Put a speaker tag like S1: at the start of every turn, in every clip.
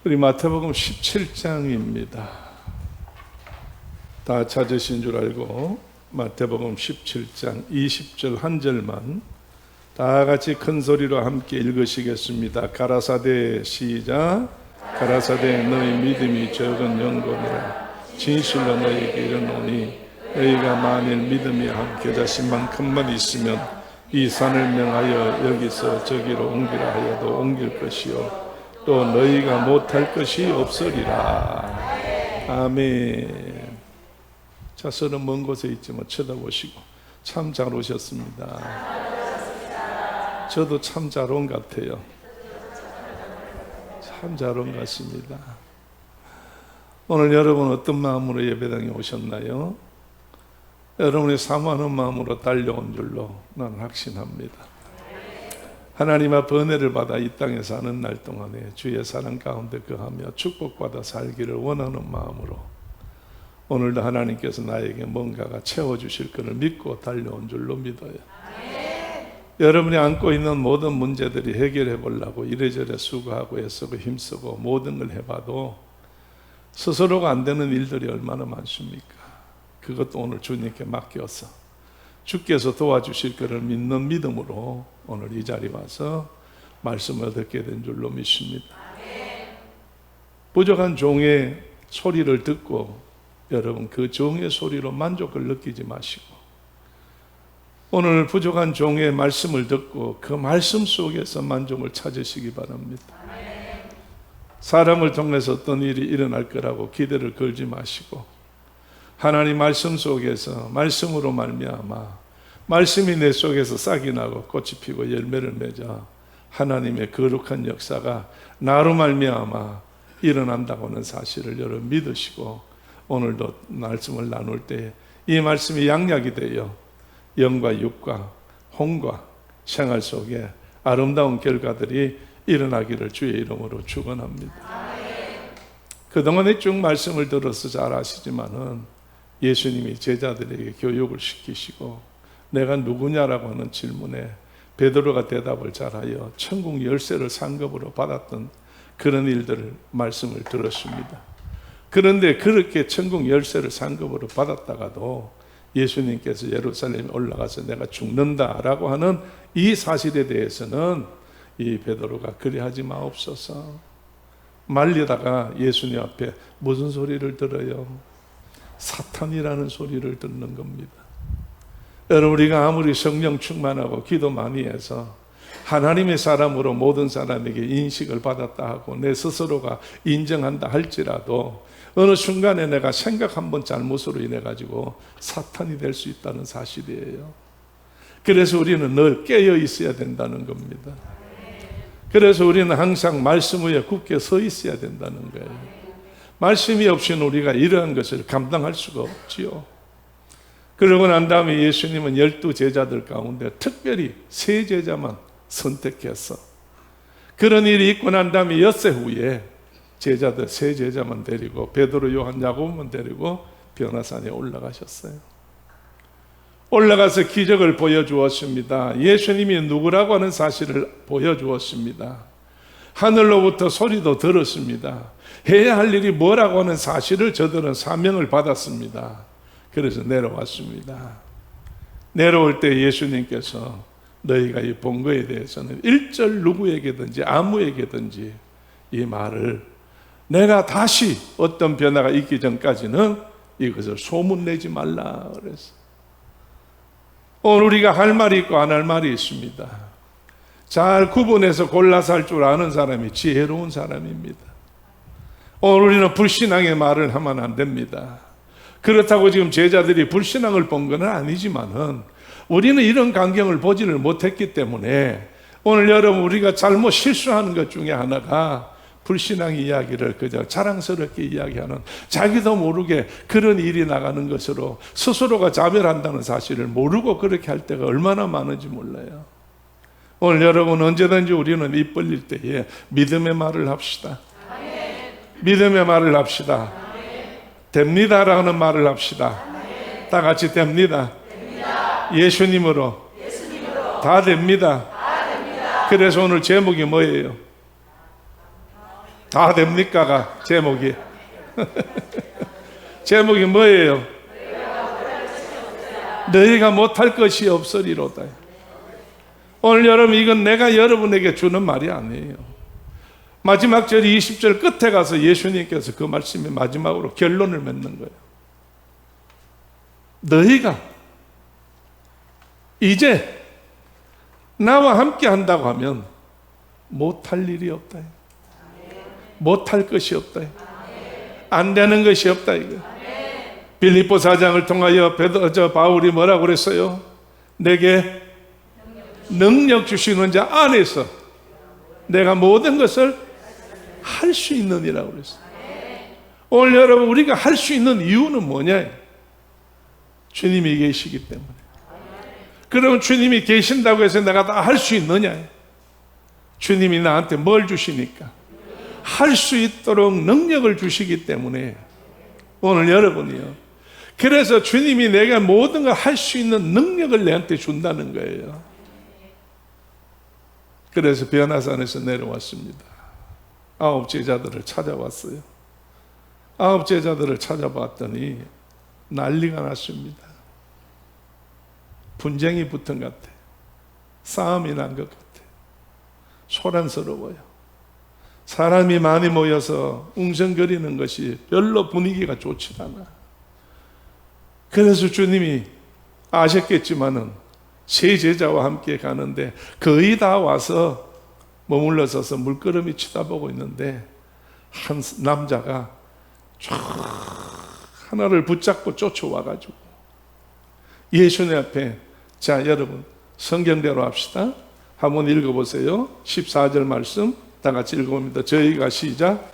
S1: 우리 마태복음 17장입니다. 다 찾으신 줄 알고 마태복음 17장 20절 한 절만 다 같이 큰 소리로 함께 읽으시겠습니다. 가라사대 시작. 가라사대 너희 믿음이 적은 영혼이라 진실로 너희에게 이르노니 너희가 만일 믿음이 한 겨자씨만큼만 있으면 이 산을 명하여 여기서 저기로 옮기라 하여도 옮길 것이요 또 너희가 못할 것이 없으리라. 아멘. 자서는 먼 곳에 있지만 쳐다보시고 참 잘 오셨습니다. 저도 참 잘 온 것 같아요. 참 잘 온 것 같습니다. 오늘 여러분 어떤 마음으로 예배당에 오셨나요? 여러분이 사모하는 마음으로 달려온 줄로 나는 확신합니다. 하나님 앞 은혜를 받아 이 땅에 사는 날 동안에 주의 사랑 가운데 거하며 축복받아 살기를 원하는 마음으로 오늘도 하나님께서 나에게 뭔가가 채워주실 것을 믿고 달려온 줄로 믿어요. 여러분이 안고 있는 모든 문제들이 해결해 보려고 이래저래 수고하고 애쓰고 힘쓰고 모든 걸 해봐도 스스로가 안 되는 일들이 얼마나 많습니까? 그것도 오늘 주님께 맡겨서 주께서 도와주실 것을 믿는 믿음으로 오늘 이 자리에 와서 말씀을 듣게 된 줄로 믿습니다. 부족한 종의 소리를 듣고 여러분 그 종의 소리로 만족을 느끼지 마시고 오늘 부족한 종의 말씀을 듣고 그 말씀 속에서 만족을 찾으시기 바랍니다. 사람을 통해서 어떤 일이 일어날 거라고 기대를 걸지 마시고 하나님 말씀 속에서 말씀으로 말미암아 말씀이 내 속에서 싹이 나고 꽃이 피고 열매를 맺어 하나님의 거룩한 역사가 나로 말미암아 일어난다고 하는 사실을 여러분 믿으시고 오늘도 말씀을 나눌 때 이 말씀이 양약이 되어 영과 육과 혼과 생활 속에 아름다운 결과들이 일어나기를 주의 이름으로 축원합니다. 그동안에 쭉 말씀을 들어서 잘 아시지만은 예수님이 제자들에게 교육을 시키시고 내가 누구냐라고 하는 질문에 베드로가 대답을 잘하여 천국 열쇠를 상급으로 받았던 그런 일들을 말씀을 들었습니다. 그런데 그렇게 천국 열쇠를 상급으로 받았다가도 예수님께서 예루살렘에 올라가서 내가 죽는다라고 하는 이 사실에 대해서는 이 베드로가 그리하지 마옵소서 말리다가 예수님 앞에 무슨 소리를 들어요? 사탄이라는 소리를 듣는 겁니다. 여러분 우리가 아무리 성령 충만하고 기도 많이 해서 하나님의 사람으로 모든 사람에게 인식을 받았다 하고 내 스스로가 인정한다 할지라도 어느 순간에 내가 생각 한번 잘못으로 인해 가지고 사탄이 될 수 있다는 사실이에요. 그래서 우리는 늘 깨어 있어야 된다는 겁니다. 그래서 우리는 항상 말씀 위에 굳게 서 있어야 된다는 거예요. 말씀이 없이는 우리가 이러한 것을 감당할 수가 없지요. 그러고 난 다음에 예수님은 12 제자들 가운데 특별히 3 제자만 선택해서 그런 일이 있고 난 다음에 엿새 후에 제자들 3 제자만 데리고 베드로, 요한, 야고보만 데리고 변화산에 올라가셨어요. 올라가서 기적을 보여주었습니다. 예수님이 누구라고 하는 사실을 보여주었습니다. 하늘로부터 소리도 들었습니다. 해야 할 일이 뭐라고 하는 사실을 저들은 사명을 받았습니다. 그래서 내려왔습니다. 내려올 때 예수님께서 너희가 이 본 거에 대해서는 일절 누구에게든지 아무에게든지 이 말을 내가 다시 어떤 변화가 있기 전까지는 이것을 소문내지 말라 그랬어요. 오늘 우리가 할 말이 있고 안 할 말이 있습니다. 잘 구분해서 골라서 할 줄 아는 사람이 지혜로운 사람입니다. 오늘 우리는 불신앙의 말을 하면 안 됩니다. 그렇다고 지금 제자들이 불신앙을 본 건 아니지만은 우리는 이런 광경을 보지를 못했기 때문에 오늘 여러분 우리가 잘못 실수하는 것 중에 하나가 불신앙 이야기를 그저 자랑스럽게 이야기하는 자기도 모르게 그런 일이 나가는 것으로 스스로가 자별한다는 사실을 모르고 그렇게 할 때가 얼마나 많은지 몰라요. 오늘 여러분 언제든지 우리는 입 벌릴 때에 믿음의 말을 합시다. 믿음의 말을 합시다. 됩니다라는 말을 합시다. 다 같이 됩니다. 예수님으로 다 됩니다. 그래서 오늘 제목이 뭐예요? 다 됩니까가 제목이. 제목이 뭐예요? 너희가 못할 것이 없으리로다. 오늘 여러분, 이건 내가 여러분에게 주는 말이 아니에요. 마지막 절 20절 끝에 가서 예수님께서 그 말씀의 마지막으로 결론을 맺는 거예요. 너희가 이제 나와 함께 한다고 하면 못할 일이 없다. 못할 것이 없다. 안 되는 것이 없다. 이거. 빌립보 4장을 통하여 바울이 뭐라고 그랬어요? 내게 능력 주시는 자 안에서 내가 모든 것을 할 수 있느니라고 그랬어요. 오늘 여러분, 우리가 할 수 있는 이유는 뭐냐? 주님이 계시기 때문에. 그러면 주님이 계신다고 해서 내가 다 할 수 있느냐? 주님이 나한테 뭘 주시니까? 할 수 있도록 능력을 주시기 때문에. 오늘 여러분이요, 그래서 주님이 내가 모든 걸 할 수 있는 능력을 내한테 준다는 거예요. 그래서 변화산에서 내려왔습니다. 9 제자들을 찾아왔어요. 9 제자들을 찾아봤더니 난리가 났습니다. 분쟁이 붙은 것 같아. 싸움이 난 것 같아. 소란스러워요. 사람이 많이 모여서 웅성거리는 것이 별로 분위기가 좋지 않아. 그래서 주님이 아셨겠지만은 세 제자와 함께 가는데 거의 다 와서 머물러 서서 물끄러미 쳐다보고 있는데 한 남자가 쫙 하나를 붙잡고 쫓아와가지고 예수님 앞에, 자 여러분 성경대로 합시다. 한번 읽어보세요. 14절 말씀 다 같이 읽어봅니다. 저희가 시작.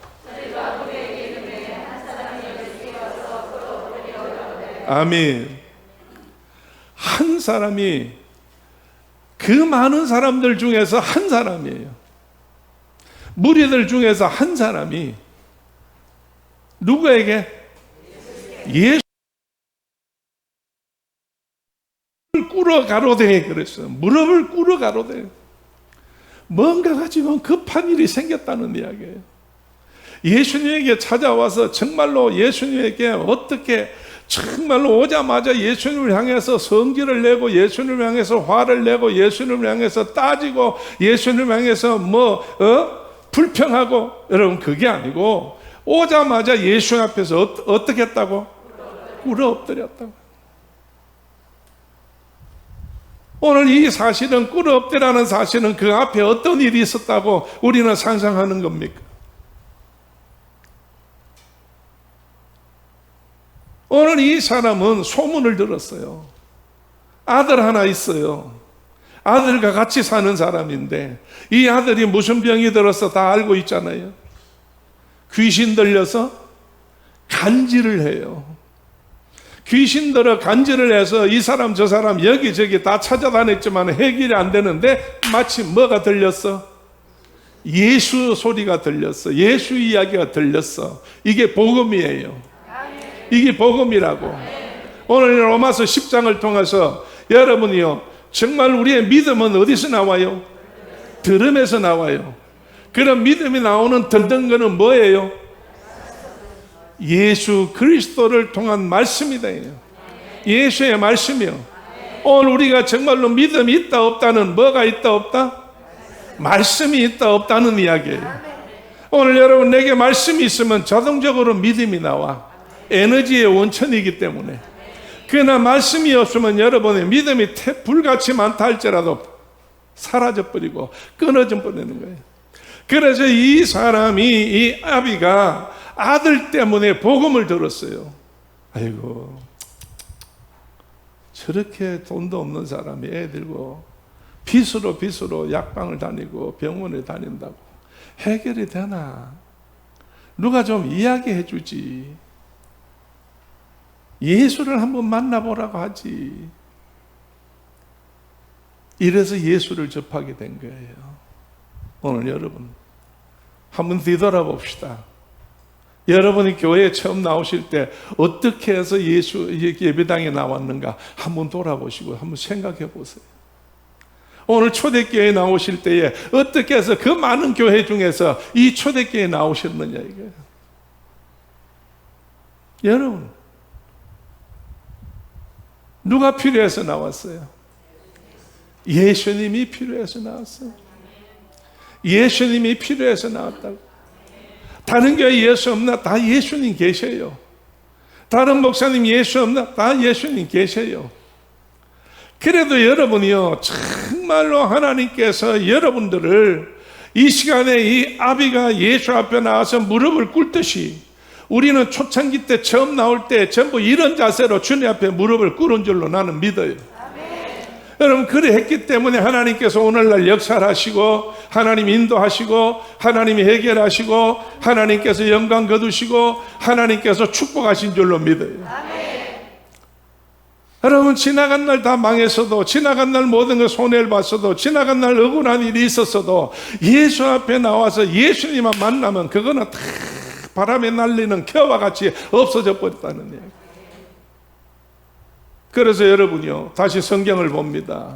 S1: 아멘. 한 사람이 그 많은 사람들 중에서 한 사람이에요. 무리들 중에서 한 사람이 누구에게? 예수를 꿇어 가로되 그랬어요. 무릎을 꿇어 가로되. 뭔가가 지금 급한 일이 생겼다는 이야기예요. 예수님에게 찾아와서 정말로 예수님에게 어떻게 정말로 오자마자 예수님을 향해서 성질을 내고 예수님을 향해서 화를 내고 예수님을 향해서 따지고 예수님을 향해서 불평하고, 여러분 그게 아니고 오자마자 예수 앞에서 어떻게 했다고? 꿇어 엎드렸다고. 오늘 이 사실은, 꿇어 엎드라는 사실은 그 앞에 어떤 일이 있었다고 우리는 상상하는 겁니까? 오늘 이 사람은 소문을 들었어요. 아들 하나 있어요. 아들과 같이 사는 사람인데 이 아들이 무슨 병이 들어서 다 알고 있잖아요. 귀신 들려서 간질을 해요. 귀신 들어 간질을 해서 이 사람 저 사람 여기저기 다 찾아다녔지만 해결이 안 되는데 마침 뭐가 들렸어? 예수 소리가 들렸어. 예수 이야기가 들렸어. 이게 복음이에요. 이게 복음이라고. 오늘 로마서 10장을 통해서 여러분이요, 정말 우리의 믿음은 어디서 나와요? 들음에서 나와요. 그런 믿음이 나오는 듣는 거는 뭐예요? 예수 그리스도를 통한 말씀이다. 예수의 말씀이요. 오늘 우리가 정말로 믿음이 있다 없다는, 뭐가 있다 없다? 말씀이 있다 없다는 이야기예요. 오늘 여러분, 내게 말씀이 있으면 자동적으로 믿음이 나와. 에너지의 원천이기 때문에. 그러나 말씀이 없으면 여러분의 믿음이 불같이 많다 할지라도 사라져버리고 끊어져 버리는 거예요. 그래서 이 사람이, 이 아비가 아들 때문에 복음을 들었어요. 아이고, 저렇게 돈도 없는 사람이 애 들고 빚으로 약방을 다니고 병원에 다닌다고 해결이 되나? 누가 좀 이야기해 주지. 예수를 한번 만나보라고 하지. 이래서 예수를 접하게 된 거예요. 오늘 여러분 한번 뒤돌아봅시다. 여러분이 교회에 처음 나오실 때 어떻게 해서 예수 예배당에 나왔는가 한번 돌아보시고 한번 생각해 보세요. 오늘 초대교회에 나오실 때에 어떻게 해서 그 많은 교회 중에서 이 초대교회에 나오셨느냐 이거예요. 여러분, 누가 필요해서 나왔어요? 예수님이 필요해서 나왔어요. 예수님이 필요해서 나왔다고. 다른 교회 예수 없나? 다 예수님 계셔요. 다른 목사님 예수 없나? 다 예수님 계셔요. 그래도 여러분이요, 정말로 하나님께서 여러분들을 이 시간에 이 아비가 예수 앞에 나와서 무릎을 꿇듯이 우리는 초창기 때 처음 나올 때 전부 이런 자세로 주님 앞에 무릎을 꿇은 줄로 나는 믿어요. 여러분, 그래 했기 때문에 하나님께서 오늘날 역사를 하시고 하나님 인도하시고 하나님이 해결하시고 하나님께서 영광 거두시고 하나님께서 축복하신 줄로 믿어요. 여러분, 지나간 날 다 망했어도, 지나간 날 모든 걸 손해를 봤어도, 지나간 날 억울한 일이 있었어도 예수 앞에 나와서 예수님만 만나면 그거는 다 바람에 날리는 겨와 같이 없어져 버렸다는 얘기. 그래서 여러분이요, 다시 성경을 봅니다.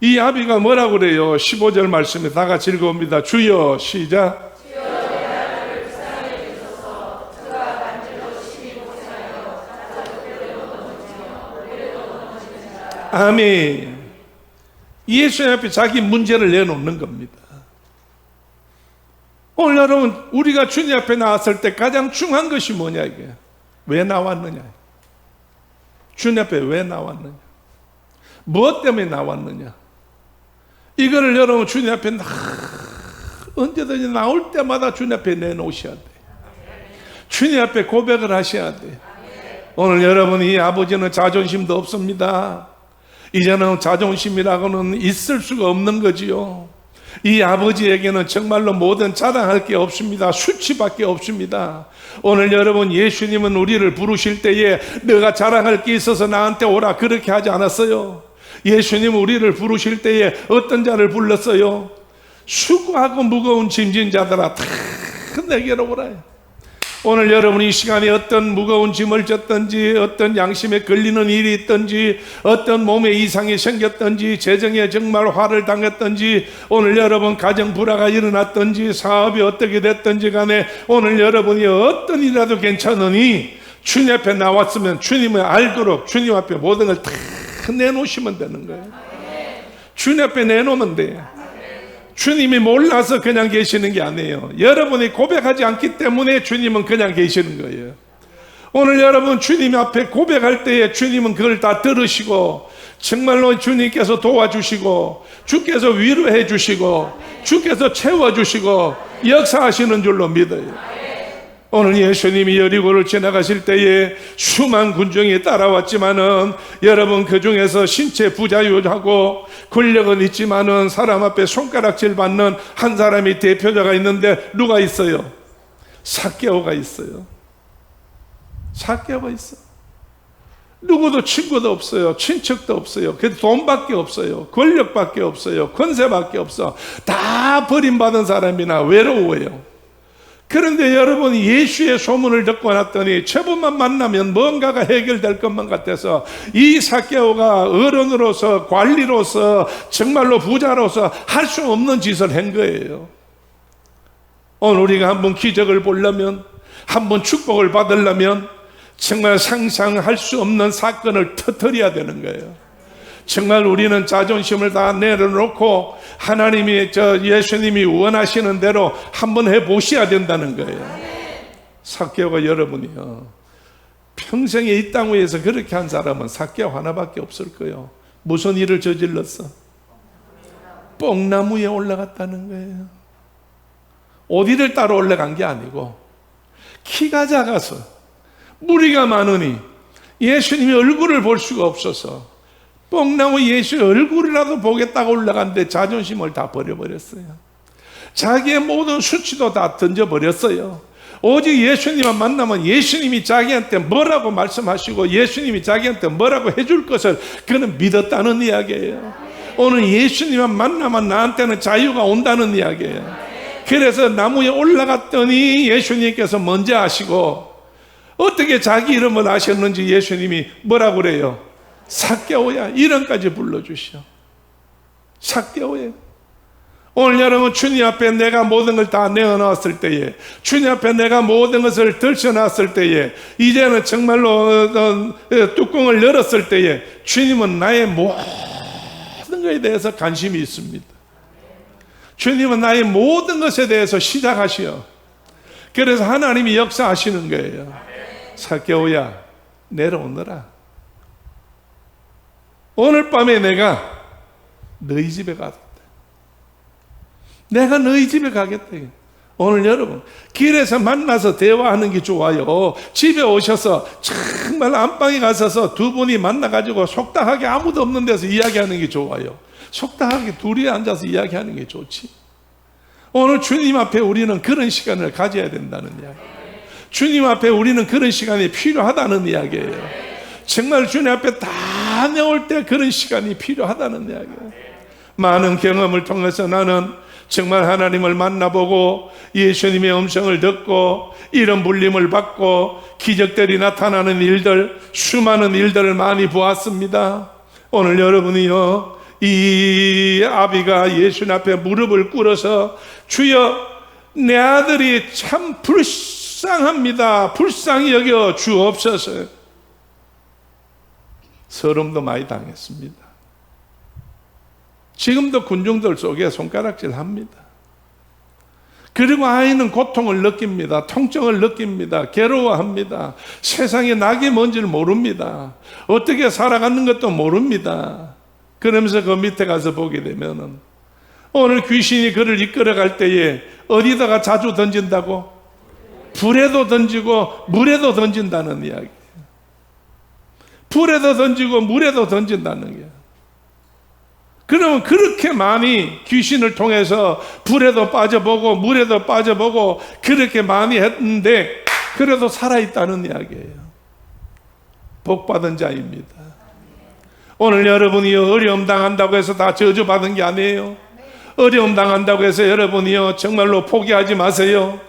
S1: 이 아비가 뭐라고 그래요? 15절 말씀에 다 같이 읽어봅니다. 주여, 시작. 주여, 내 하나님을 불쌍히 여기소서. 그가 간절로 심히 고생하여 가족들을 얻어먹으며 노래도 얻어먹으시는 자라. 아멘. 예수 앞에 자기 문제를 내놓는 겁니다. 오늘 여러분, 우리가 주님 앞에 나왔을 때 가장 중요한 것이 뭐냐 이게? 왜 나왔느냐? 주님 앞에 왜 나왔느냐? 무엇 때문에 나왔느냐? 이거를 여러분 주님 앞에 언제든지 나올 때마다 주님 앞에 내놓으셔야 돼. 주님 앞에 고백을 하셔야 돼. 오늘 여러분, 이 아버지는 자존심도 없습니다. 이제는 자존심이라고는 있을 수가 없는 거지요. 이 아버지에게는 정말로 모든 자랑할 게 없습니다. 수치밖에 없습니다. 오늘 여러분, 예수님은 우리를 부르실 때에 내가 자랑할 게 있어서 나한테 오라 그렇게 하지 않았어요. 예수님은 우리를 부르실 때에 어떤 자를 불렀어요? 수고하고 무거운 짐진 자들아 다 내게로 오라. 오늘 여러분, 이 시간에 어떤 무거운 짐을 졌든지, 어떤 양심에 걸리는 일이 있든지, 어떤 몸에 이상이 생겼든지, 재정에 정말 화를 당했든지, 오늘 여러분 가정 불화가 일어났든지, 사업이 어떻게 됐든지 간에 오늘 여러분이 어떤 일이라도 괜찮으니 주님 앞에 나왔으면 주님을 알도록 주님 앞에 모든 걸 다 내놓으시면 되는 거예요. 주님 앞에 내놓으면 돼요. 주님이 몰라서 그냥 계시는 게 아니에요. 여러분이 고백하지 않기 때문에 주님은 그냥 계시는 거예요. 오늘 여러분 주님 앞에 고백할 때에 주님은 그걸 다 들으시고 정말로 주님께서 도와주시고 주께서 위로해 주시고 주께서 채워주시고 역사하시는 줄로 믿어요. 오늘 예수님이 여리고를 지나가실 때에 수만 군중이 따라왔지만은 여러분, 그 중에서 신체 부자유하고 권력은 있지만은 사람 앞에 손가락질 받는 한 사람이 대표자가 있는데 누가 있어요? 삭개오가 있어요. 삭개오가 있어. 누구도 친구도 없어요. 친척도 없어요. 그 돈밖에 없어요. 권력밖에 없어요. 권세밖에 없어. 다 버림받은 사람이나 외로워요. 그런데 여러분, 예수의 소문을 듣고 났더니 저분만 만나면 뭔가가 해결될 것만 같아서 이 삭개오가 어른으로서 관리로서 정말로 부자로서 할 수 없는 짓을 한 거예요. 오늘 우리가 한번 기적을 보려면, 한번 축복을 받으려면 정말 상상할 수 없는 사건을 터뜨려야 되는 거예요. 정말 우리는 자존심을 다 내려놓고 하나님이 예수님이 원하시는 대로 한번 해보셔야 된다는 거예요. 삭개오가 여러분이요, 평생에 이 땅 위에서 그렇게 한 사람은 삭개오 하나밖에 없을 거예요. 무슨 일을 저질렀어? 뽕나무에 올라갔다는 거예요. 어디를 따로 올라간 게 아니고 키가 작아서 무리가 많으니 예수님의 얼굴을 볼 수가 없어서 뽕나무 예수의 얼굴이라도 보겠다고 올라갔는데 자존심을 다 버려버렸어요. 자기의 모든 수치도 다 던져버렸어요. 오직 예수님만 만나면 예수님이 자기한테 뭐라고 말씀하시고 예수님이 자기한테 뭐라고 해줄 것을 그는 믿었다는 이야기예요. 오늘 예수님만 만나면 나한테는 자유가 온다는 이야기예요. 그래서 나무에 올라갔더니 예수님께서 먼저 아시고 어떻게 자기 이름을 아셨는지 예수님이 뭐라고 그래요? 삭개오야, 이름까지 불러주시오. 삭개오예요. 오늘 여러분 주님 앞에 내가 모든 걸 다 내어놨을 때에, 주님 앞에 내가 모든 것을 들춰놨을 때에, 이제는 정말로 뚜껑을 열었을 때에 주님은 나의 모든 것에 대해서 관심이 있습니다. 주님은 나의 모든 것에 대해서 시작하시오. 그래서 하나님이 역사하시는 거예요. 삭개오야, 내려오너라. 오늘 밤에 내가 너희 집에 가겠다. 내가 너희 집에 가겠다. 오늘 여러분, 길에서 만나서 대화하는 게 좋아요. 집에 오셔서 정말 안방에 가셔서 두 분이 만나가지고 속닥하게 아무도 없는 데서 이야기하는 게 좋아요. 속닥하게 둘이 앉아서 이야기하는 게 좋지. 오늘 주님 앞에 우리는 그런 시간을 가져야 된다는 이야기. 주님 앞에 우리는 그런 시간이 필요하다는 이야기예요. 정말 주님 앞에 다 내올 때 그런 시간이 필요하다는 이야기예요. 많은 경험을 통해서 나는 정말 하나님을 만나보고 예수님의 음성을 듣고 이런 불림을 받고 기적들이 나타나는 일들, 수많은 일들을 많이 보았습니다. 오늘 여러분이요, 이 아비가 예수님 앞에 무릎을 꿇어서 주여, 내 아들이 참 불쌍합니다. 불쌍히 여겨 주옵소서. 서름도 많이 당했습니다. 지금도 군중들 속에 손가락질 합니다. 그리고 아이는 고통을 느낍니다. 통증을 느낍니다. 괴로워합니다. 세상에 낙이 뭔지를 모릅니다. 어떻게 살아가는 것도 모릅니다. 그러면서 그 밑에 가서 보게 되면은 오늘 귀신이 그를 이끌어갈 때에 어디다가 자주 던진다고? 불에도 던지고 물에도 던진다는 이야기. 불에도 던지고 물에도 던진다는 게. 그러면 그렇게 많이 귀신을 통해서 불에도 빠져보고 물에도 빠져보고 그렇게 많이 했는데 그래도 살아있다는 이야기예요. 복받은 자입니다. 오늘 여러분이 어려움 당한다고 해서 다 저주받은 게 아니에요. 어려움 당한다고 해서 여러분이요 정말로 포기하지 마세요.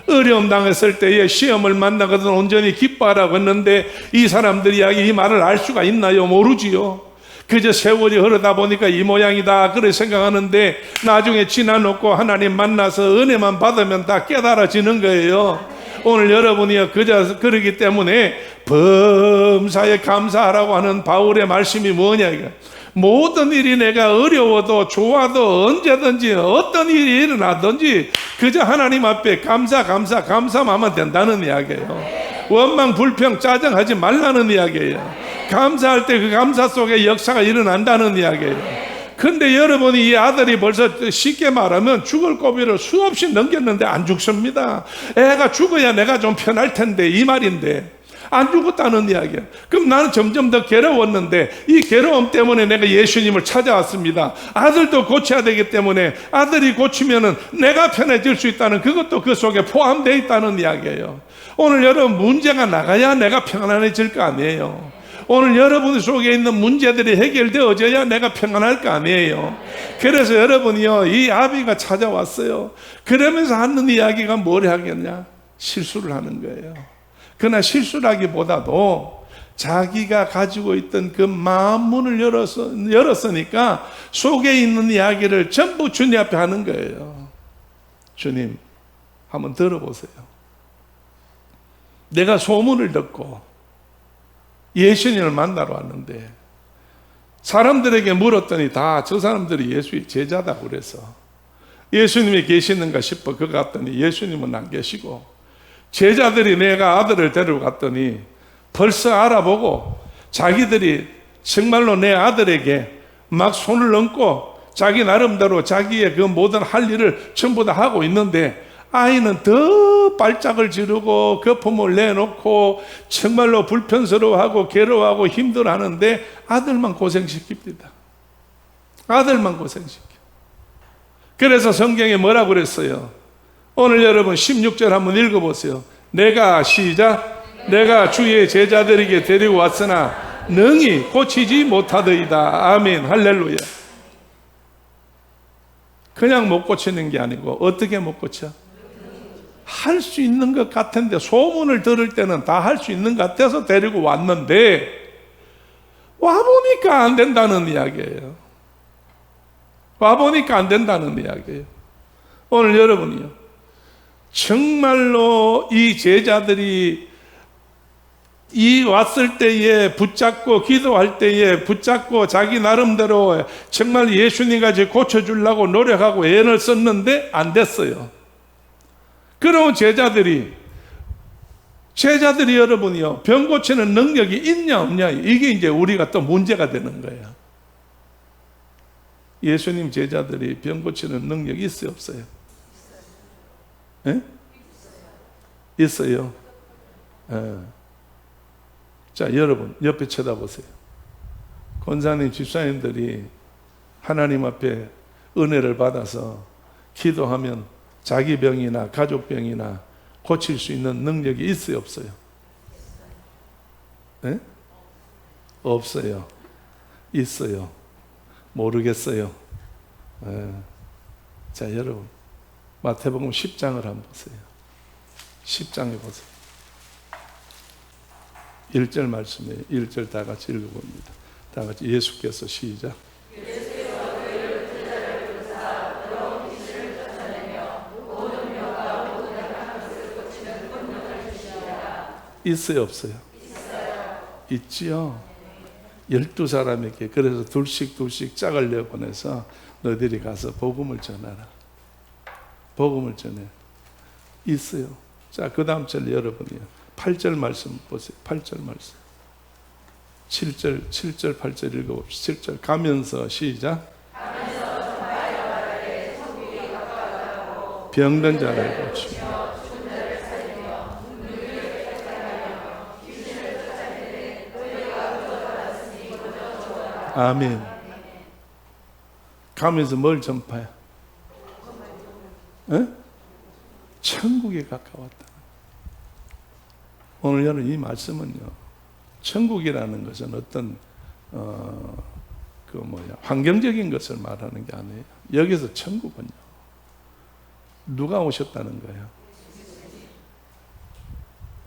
S1: 어려움 당했을 때에 시험을 만나거든 온전히 기뻐하라고 했는데 이 사람들이 이 말을 알 수가 있나요? 모르지요. 그저 세월이 흐르다 보니까 이 모양이다 그렇게 생각하는데 나중에 지나놓고 하나님 만나서 은혜만 받으면 다 깨달아지는 거예요. 오늘 여러분이 그저 그러기 때문에 범사에 감사하라고 하는 바울의 말씀이 뭐냐 이거. 모든 일이 내가 어려워도 좋아도 언제든지 어떤 일이 일어나든지 그저 하나님 앞에 감사만 하면 된다는 이야기예요. 원망, 불평, 짜증하지 말라는 이야기예요. 감사할 때 그 감사 속에 역사가 일어난다는 이야기예요. 근데 여러분이 이 아들이 벌써 쉽게 말하면 죽을 고비를 수없이 넘겼는데 안 죽습니다. 애가 죽어야 내가 좀 편할 텐데 이 말인데 안 죽었다는 이야기야. 그럼 나는 점점 더 괴로웠는데 이 괴로움 때문에 내가 예수님을 찾아왔습니다. 아들도 고쳐야 되기 때문에 아들이 고치면은 내가 편해질 수 있다는 그것도 그 속에 포함되어 있다는 이야기예요. 오늘 여러분 문제가 나가야 내가 평안해질 거 아니에요. 오늘 여러분 속에 있는 문제들이 해결되어져야 내가 평안할 거 아니에요. 그래서 여러분이요 이 아비가 찾아왔어요. 그러면서 하는 이야기가 뭘 하겠냐? 실수를 하는 거예요. 그러나 실수라기보다도 자기가 가지고 있던 그 마음문을 열었으니까 속에 있는 이야기를 전부 주님 앞에 하는 거예요. 주님, 한번 들어보세요. 내가 소문을 듣고 예수님을 만나러 왔는데 사람들에게 물었더니 다 저 사람들이 예수의 제자다고 그래서 예수님이 계시는가 싶어 그 갔더니 예수님은 안 계시고 제자들이 내가 아들을 데려갔더니 벌써 알아보고 자기들이 정말로 내 아들에게 막 손을 얹고 자기 나름대로 자기의 그 모든 할 일을 전부 다 하고 있는데 아이는 더 발작을 지르고 거품을 내놓고 정말로 불편스러워하고 괴로워하고 힘들어하는데 아들만 고생시킵니다. 아들만 고생시켜. 그래서 성경에 뭐라고 그랬어요? 오늘 여러분 16절 한번 읽어보세요. 내가 주의 제자들에게 데리고 왔으나 능히 고치지 못하더이다. 아멘 할렐루야. 그냥 못 고치는 게 아니고 어떻게 못 고쳐? 할 수 있는 것 같은데 소문을 들을 때는 다 할 수 있는 것 같아서 데리고 왔는데 와보니까 안 된다는 이야기예요. 와보니까 안 된다는 이야기예요. 오늘 여러분이요, 정말로 이 제자들이 이 왔을 때에 붙잡고 기도할 때에 붙잡고 자기 나름대로 정말 예수님같이 고쳐주려고 노력하고 애를 썼는데 안 됐어요. 그러면 제자들이 여러분이요, 병 고치는 능력이 있냐 없냐, 이게 이제 우리가 또 문제가 되는 거예요. 예수님 제자들이 병 고치는 능력이 있어요 없어요? 예? 있어요. 예. 자, 여러분 옆에 쳐다보세요. 권사님 집사님들이 하나님 앞에 은혜를 받아서 기도하면 자기 병이나 가족 병이나 고칠 수 있는 능력이 있어요 없어요? 네? 없어요. 있어요. 모르겠어요. 네. 자, 여러분 마태복음 10장을 한번 보세요. 10장에 보세요. 1절 말씀이에요. 1절 다 같이 읽어봅니다. 다 같이 예수께서 시작. 있어요 없어요? 있지요. 12사람에게 그래서 둘씩 짝을 내보내서 너희들이 가서 복음을 전하라. 복음을 전해. 있어요. 자, 그 다음 절 여러분이요, 8절 말씀 보세요. 8절 말씀. 7절 8절 읽어봅시다. 7절 가면서 시작. 병든 자를 고치고 아멘. 가면서 뭘 전파해? 에? 천국에 가까웠다. 오늘 여러분 이 말씀은요, 천국이라는 것은 어떤 환경적인 것을 말하는 게 아니에요. 여기서 천국은요, 누가 오셨다는 거예요?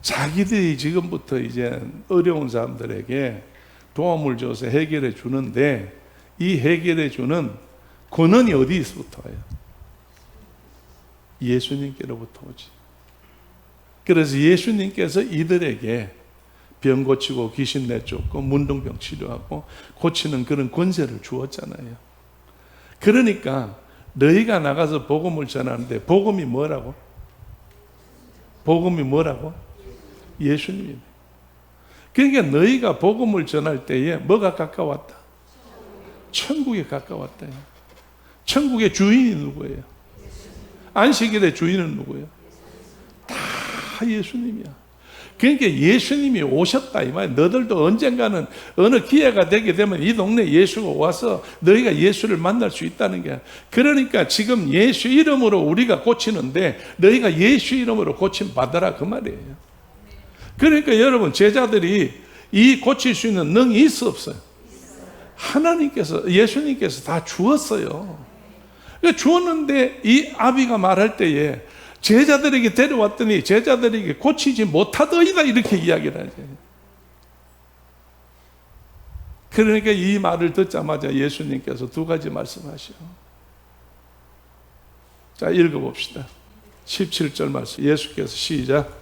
S1: 자기들이 지금부터 이제 어려운 사람들에게 도움을 줘서 해결해 주는데, 이 해결해 주는 권한이 어디서부터 와요? 예수님께로부터 오지. 그래서 예수님께서 이들에게 병 고치고 귀신 내쫓고 문둥병 치료하고 고치는 그런 권세를 주었잖아요. 그러니까 너희가 나가서 복음을 전하는데 복음이 뭐라고? 복음이 뭐라고? 예수님입니다. 그러니까 너희가 복음을 전할 때에 뭐가 가까웠다? 천국에 가까웠다. 천국의 주인이 누구예요? 안식일의 주인은 누구예요? 다 예수님이야. 그러니까 예수님이 오셨다 이 말이야. 너들도 언젠가는 어느 기회가 되게 되면 이 동네 예수가 와서 너희가 예수를 만날 수 있다는 게, 그러니까 지금 예수 이름으로 우리가 고치는데 너희가 예수 이름으로 고침 받아라 그 말이에요. 그러니까 여러분, 제자들이 이 고칠 수 있는 능이 있어 없어요? 하나님께서, 예수님께서 다 주었어요. 주었는데 이 아비가 말할 때에 제자들에게 데려왔더니 제자들에게 고치지 못하더이다 이렇게 이야기를 하죠. 그러니까 이 말을 듣자마자 예수님께서 두 가지 말씀하시오. 자, 읽어봅시다. 17절 말씀. 예수께서 시작.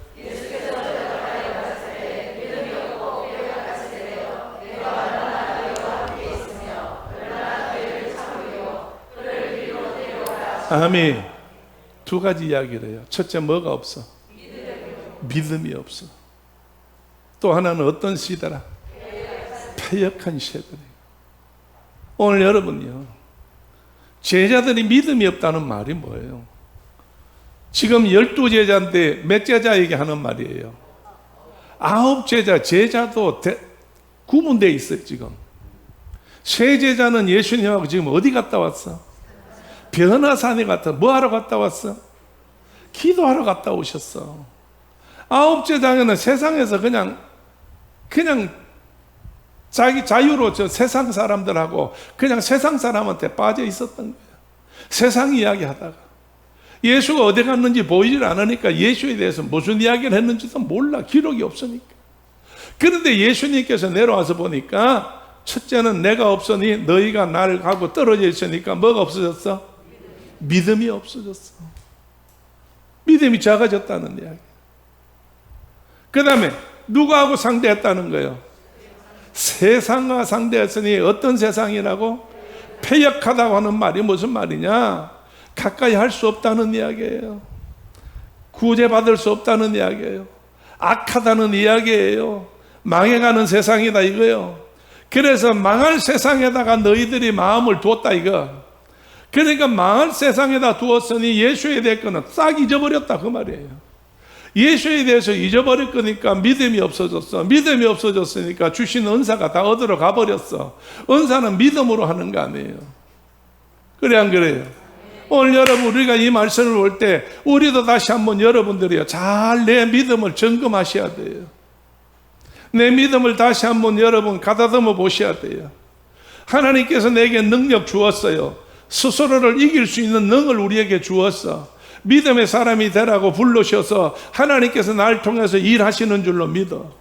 S1: 아멘. 두 가지 이야기를 해요. 첫째, 뭐가 없어? 믿음이 없어. 또 하나는 어떤 시대라? 패역한 시대래. 오늘 여러분요, 제자들이 믿음이 없다는 말이 뭐예요? 지금 12제자인데 몇 제자에게 하는 말이에요? 9제자, 제자도 구분되어 있어요. 지금 세 제자는 예수님하고 지금 어디 갔다 왔어? 변화산에 갔다. 뭐 하러 갔다 왔어? 기도하러 갔다 오셨어. 9제자는 세상에서 그냥 자기 자유로 저 세상 사람들하고 그냥 세상 사람한테 빠져 있었던 거예요. 세상 이야기 하다가 예수가 어디 갔는지 보이질 않으니까 예수에 대해서 무슨 이야기를 했는지도 몰라. 기록이 없으니까. 그런데 예수님께서 내려와서 보니까 첫째는 내가 없으니 너희가 나를 가고 떨어져 있으니까 뭐가 없어졌어? 믿음이 없어졌어. 믿음이 작아졌다는 이야기. 그 다음에 누구하고 상대했다는 거예요? 세상과 상대했으니 어떤 세상이라고? 패역하다고 하는 말이 무슨 말이냐? 가까이 할 수 없다는 이야기예요. 구제받을 수 없다는 이야기예요. 악하다는 이야기예요. 망해가는 세상이다 이거예요. 그래서 망할 세상에다가 너희들이 마음을 두었다 이거. 그러니까 망할 세상에다 두었으니 예수에 대해 거는 싹 잊어버렸다 그 말이에요. 예수에 대해서 잊어버릴 거니까 믿음이 없어졌어. 믿음이 없어졌으니까 주신 은사가 다 얻으러 가버렸어. 은사는 믿음으로 하는 거 아니에요. 그래 안 그래요? 오늘 여러분 우리가 이 말씀을 볼 때 우리도 다시 한번 여러분들이요 잘 내 믿음을 점검하셔야 돼요. 내 믿음을 다시 한번 여러분 가다듬어 보셔야 돼요. 하나님께서 내게 능력 주었어요. 스스로를 이길 수 있는 능을 우리에게 주었어. 믿음의 사람이 되라고 부르셔서 하나님께서 날 통해서 일하시는 줄로 믿어.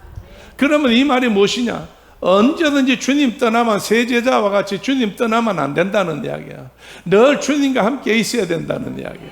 S1: 그러면 이 말이 무엇이냐? 언제든지 주님 떠나면 새 제자와 같이 주님 떠나면 안 된다는 이야기야. 늘 주님과 함께 있어야 된다는 이야기야.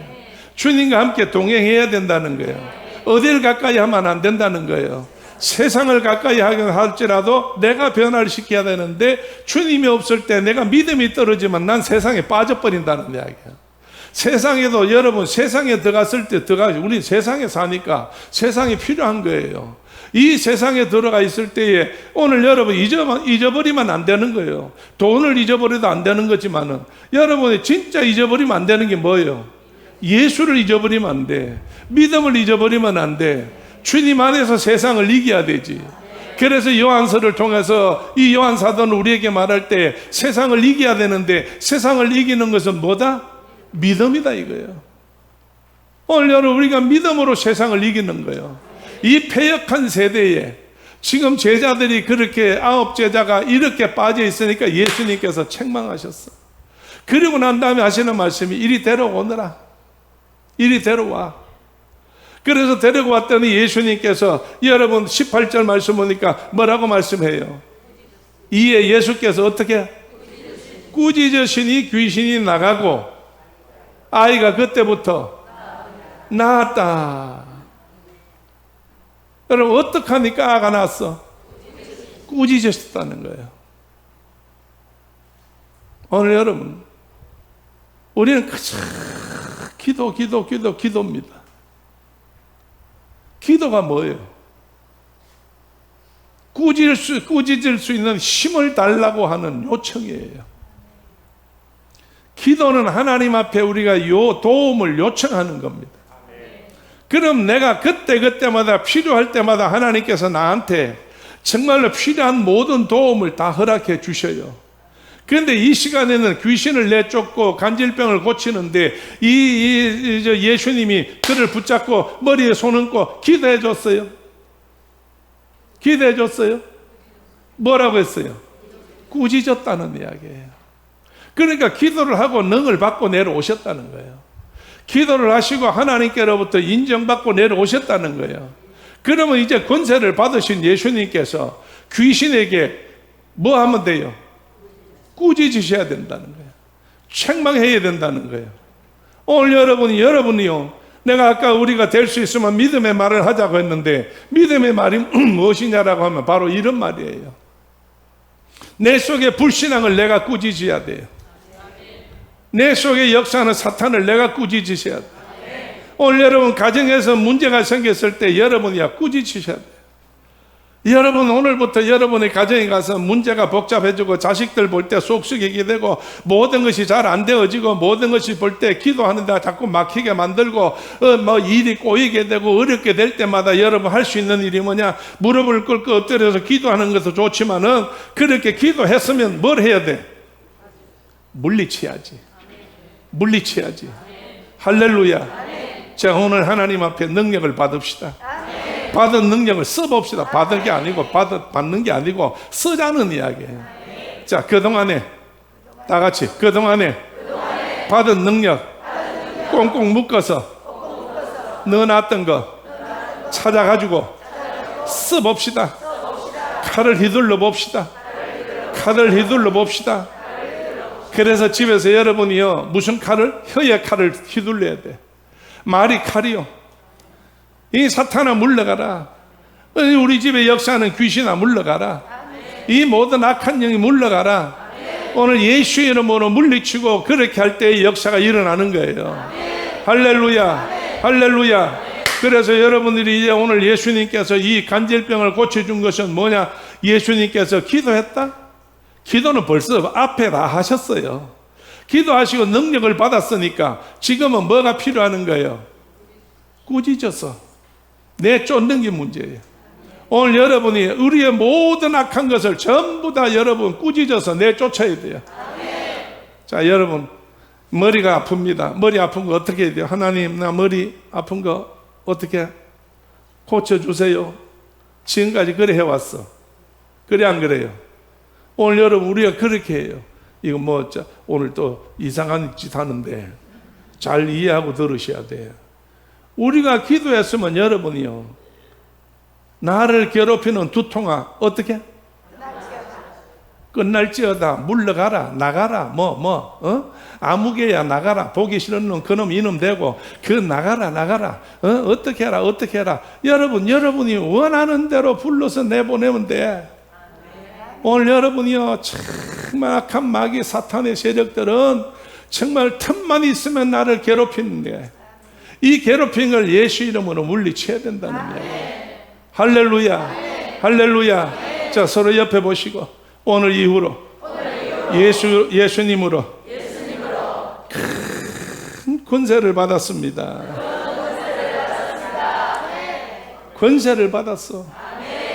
S1: 주님과 함께 동행해야 된다는 거예요. 어딜 가까이 하면 안 된다는 거예요. 세상을 가까이 하긴 할지라도 내가 변화를 시켜야 되는데 주님이 없을 때 내가 믿음이 떨어지면 난 세상에 빠져버린다는 이야기야. 세상에도 여러분 세상에 들어갔을 때 우리 세상에 사니까 세상이 필요한 거예요. 이 세상에 들어가 있을 때에 오늘 여러분 잊어버리면 안 되는 거예요. 돈을 잊어버려도 안 되는 거지만은 여러분이 진짜 잊어버리면 안 되는 게 뭐예요? 예수를 잊어버리면 안 돼. 믿음을 잊어버리면 안 돼. 주님 안에서 세상을 이겨야 되지. 그래서 요한서를 통해서 이 요한 사도는 우리에게 말할 때 세상을 이겨야 되는데 세상을 이기는 것은 뭐다? 믿음이다 이거예요. 오늘 여러분 우리가 믿음으로 세상을 이기는 거예요. 이 패역한 세대에 지금 제자들이 그렇게 9 제자가 이렇게 빠져 있으니까 예수님께서 책망하셨어. 그리고 난 다음에 하시는 말씀이 이리 데려오너라. 이리 데려와. 그래서 데리고 왔더니 예수님께서 여러분 18절 말씀 보니까 뭐라고 말씀해요? 이에 예수께서 어떻게? 꾸짖으시니 귀신이 나가고 아이가 그때부터 나았다. 여러분 어떻게 하니까 아가 나았어? 꾸짖으셨다는 거예요. 오늘 여러분 우리는 기도입니다. 기도가 뭐예요? 꾸짖을 수 있는 힘을 달라고 하는 요청이에요. 기도는 하나님 앞에 우리가 도움을 요청하는 겁니다. 그럼 내가 그때마다 필요할 때마다 하나님께서 나한테 정말로 필요한 모든 도움을 다 허락해 주셔요. 그런데 이 시간에는 귀신을 내쫓고 간질병을 고치는데 예수님이 그를 붙잡고 머리에 손 얹고 기도해 줬어요. 기도해 줬어요. 뭐라고 했어요? 꾸짖었다는 이야기예요. 그러니까 기도를 하고 능을 받고 내려오셨다는 거예요. 기도를 하시고 하나님께로부터 인정받고 내려오셨다는 거예요. 그러면 이제 권세를 받으신 예수님께서 귀신에게 뭐 하면 돼요? 꾸짖으셔야 된다는 거예요. 책망해야 된다는 거예요. 오늘 여러분이요. 내가 아까 우리가 될 수 있으면 믿음의 말을 하자고 했는데 믿음의 말이 무엇이냐라고 하면 바로 이런 말이에요. 내 속에 불신앙을 내가 꾸짖어야 돼요. 내 속에 역사하는 사탄을 내가 꾸짖으셔야 돼요. 오늘 여러분 가정에서 문제가 생겼을 때 여러분이 꾸짖으셔야 돼요. 여러분 오늘부터 여러분의 가정에 가서 문제가 복잡해지고 자식들 볼 때 속 썩이게 되고 모든 것이 잘 안 되어지고 모든 것이 볼 때 기도하는데 자꾸 막히게 만들고 일이 꼬이게 되고 어렵게 될 때마다 여러분 할 수 있는 일이 뭐냐? 무릎을 꿇고 엎드려서 기도하는 것도 좋지만은 그렇게 기도했으면 뭘 해야 돼? 물리쳐야지. 할렐루야. 자, 오늘 하나님 앞에 능력을 받읍시다. 받은 능력을 써봅시다. 받은 게 아니고 받는 게 아니고 쓰자는 이야기예요. 자, 그동안에 다 같이 그동안에 받은 능력 꽁꽁 묶어서 넣어놨던 거 찾아가지고 써봅시다. 칼을 휘둘러 봅시다. 칼을 휘둘러 봅시다. 그래서 집에서 여러분이요, 무슨 칼을? 혀의 칼을 휘둘러야 돼. 말이 칼이요. 이 사탄아 물러가라. 우리 집에 역사하는 귀신아 물러가라. 이 모든 악한 영이 물러가라. 오늘 예수 이름으로 물리치고 그렇게 할 때 역사가 일어나는 거예요. 할렐루야, 할렐루야. 그래서 여러분들이 이제 오늘 예수님께서 이 간질병을 고쳐준 것은 뭐냐? 예수님께서 기도했다? 기도는 벌써 앞에 다 하셨어요. 기도하시고 능력을 받았으니까 지금은 뭐가 필요한 거예요? 꾸짖어서 내쫓는 게 문제예요. 오늘 여러분이 우리의 모든 악한 것을 전부 다 여러분 꾸짖어서 내쫓아야 돼요. 자, 여러분 머리가 아픕니다. 머리 아픈 거 어떻게 해야 돼요? 하나님, 나 머리 아픈 거 어떻게 고쳐주세요. 지금까지 그래 해왔어. 그래 안 그래요? 오늘 여러분 우리가 그렇게 해요. 이거 뭐 오늘 또 이상한 짓 하는데 잘 이해하고 들으셔야 돼요. 우리가 기도했으면 여러분이요, 나를 괴롭히는 두통아 어떻게? 끝날지어다. 물러가라. 나가라. 아무개야 나가라. 보기 싫은 놈 그놈 이놈 되고 그 나가라. 어떻게 해라. 어떻게 해라. 여러분이 원하는 대로 불러서 내보내면 돼. 오늘 여러분이요, 정말 악한 마귀 사탄의 세력들은 정말 틈만 있으면 나를 괴롭히는데 이 괴롭히는 걸 예수 이름으로 물리쳐야 된다는 거예요. 할렐루야, 할렐루야. 자, 서로 옆에 보시고 오늘 이후로 예수님으로 큰 권세를 받았습니다. 권세를 받았어.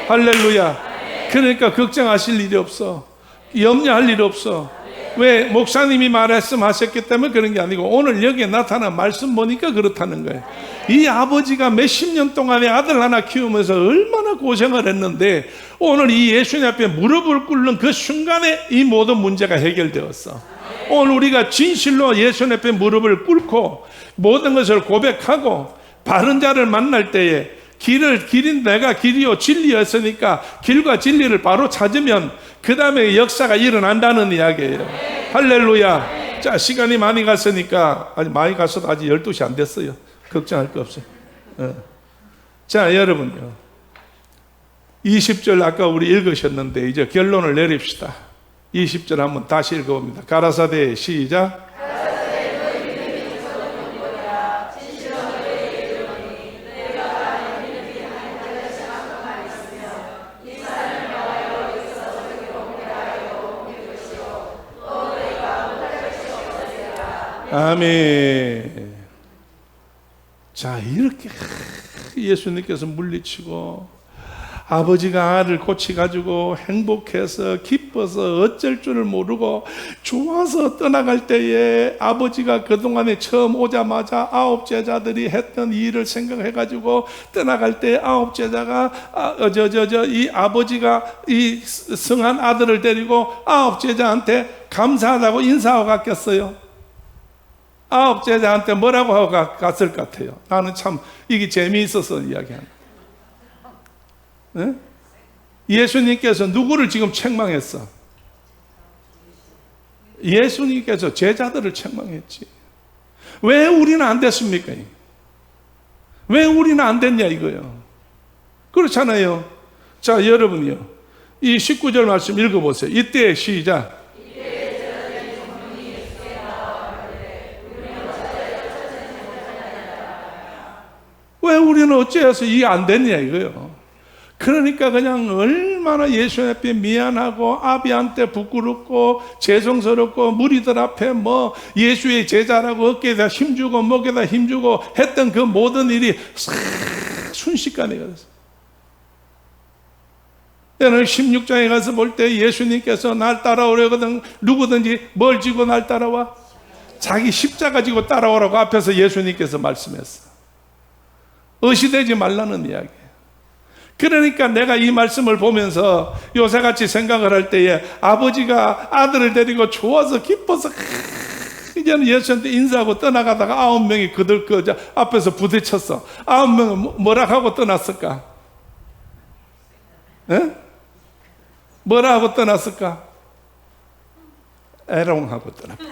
S1: 할렐루야. 그러니까 걱정하실 일이 없어. 염려할 일이 없어. 왜? 목사님이 말씀하셨기 때문에 그런 게 아니고 오늘 여기에 나타난 말씀 보니까 그렇다는 거예요. 이 아버지가 몇십 년 동안에 아들 하나 키우면서 얼마나 고생을 했는데 오늘 이 예수님 앞에 무릎을 꿇는 그 순간에 이 모든 문제가 해결되었어. 오늘 우리가 진실로 예수님 앞에 무릎을 꿇고 모든 것을 고백하고 바른 자를 만날 때에 길인 내가 길이요 진리였으니까 길과 진리를 바로 찾으면 그 다음에 역사가 일어난다는 이야기예요. 할렐루야. 자, 시간이 많이 갔으니까 아직 많이 갔어도 아직 12시 안 됐어요. 걱정할 거 없어요. 자, 여러분요, 20절 아까 우리 읽으셨는데 이제 결론을 내립시다. 20절 한번 다시 읽어봅니다. 가라사대 시작. 아멘. 자, 이렇게 예수님께서 물리치고 아버지가 아를 고치가지고 행복해서 기뻐서 어쩔 줄을 모르고 좋아서 떠나갈 때에 아버지가 그동안에 처음 오자마자 9 제자들이 했던 일을 생각해가지고 떠나갈 때 9 제자가 이 아버지가 이 성한 아들을 데리고 9 제자한테 감사하다고 인사하고 갔겠어요. 9 제자한테 뭐라고 하고 갔을 것 같아요? 나는 참 이게 재미있어서 이야기하는. 네? 예수님께서 누구를 지금 책망했어? 예수님께서 제자들을 책망했지. 왜 우리는 안 됐습니까? 왜 우리는 안 됐냐 이거요. 그렇잖아요. 자, 여러분이요, 이 19절 말씀 읽어보세요. 이때 시작. 왜 우리는 어째서 이게 안 됐냐 이거요. 그러니까 그냥 얼마나 예수 앞에 미안하고 아비한테 부끄럽고 죄송스럽고 무리들 앞에 뭐 예수의 제자라고 어깨에다 힘주고 목에다 힘주고 했던 그 모든 일이 싹 순식간에 가서. 오늘 16장에 가서 볼 때 예수님께서 날 따라오려거든 누구든지 뭘 지고 날 따라와? 자기 십자가 지고 따라오라고 앞에서 예수님께서 말씀했어. 의시되지 말라는 이야기예요. 그러니까 내가 이 말씀을 보면서 요새같이 생각을 할 때에 아버지가 아들을 데리고 좋아서 기뻐서 이제는 예수한테 인사하고 떠나가다가 9명이 그들 앞에서 부딪혔어. 9명은 뭐라 하고 떠났을까? 에? 뭐라 하고 떠났을까? 에롱하고 떠났다.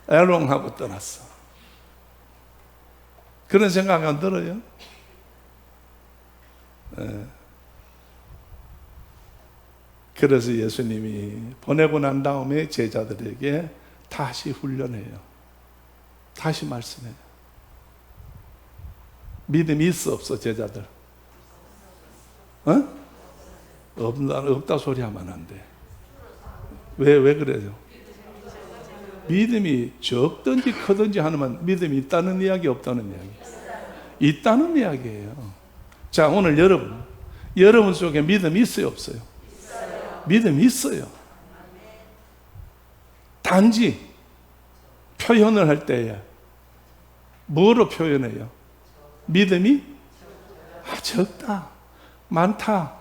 S1: 에롱하고 떠났어. 그런 생각 안 들어요? 그래서 예수님이 보내고 난 다음에 제자들에게 다시 훈련해요. 다시 말씀해요. 믿음이 있어 없어 제자들? 없다 소리 하면 안 돼. 왜 그래요? 믿음이 적든지 크든지 하면 믿음이 있다는 이야기 없다는 이야기? 있다는 이야기예요. 자, 오늘 여러분 속에 믿음이 있어요 없어요? 믿음이 있어요. 단지 표현을 할 때에 뭐로 표현해요? 믿음이 적다, 많다,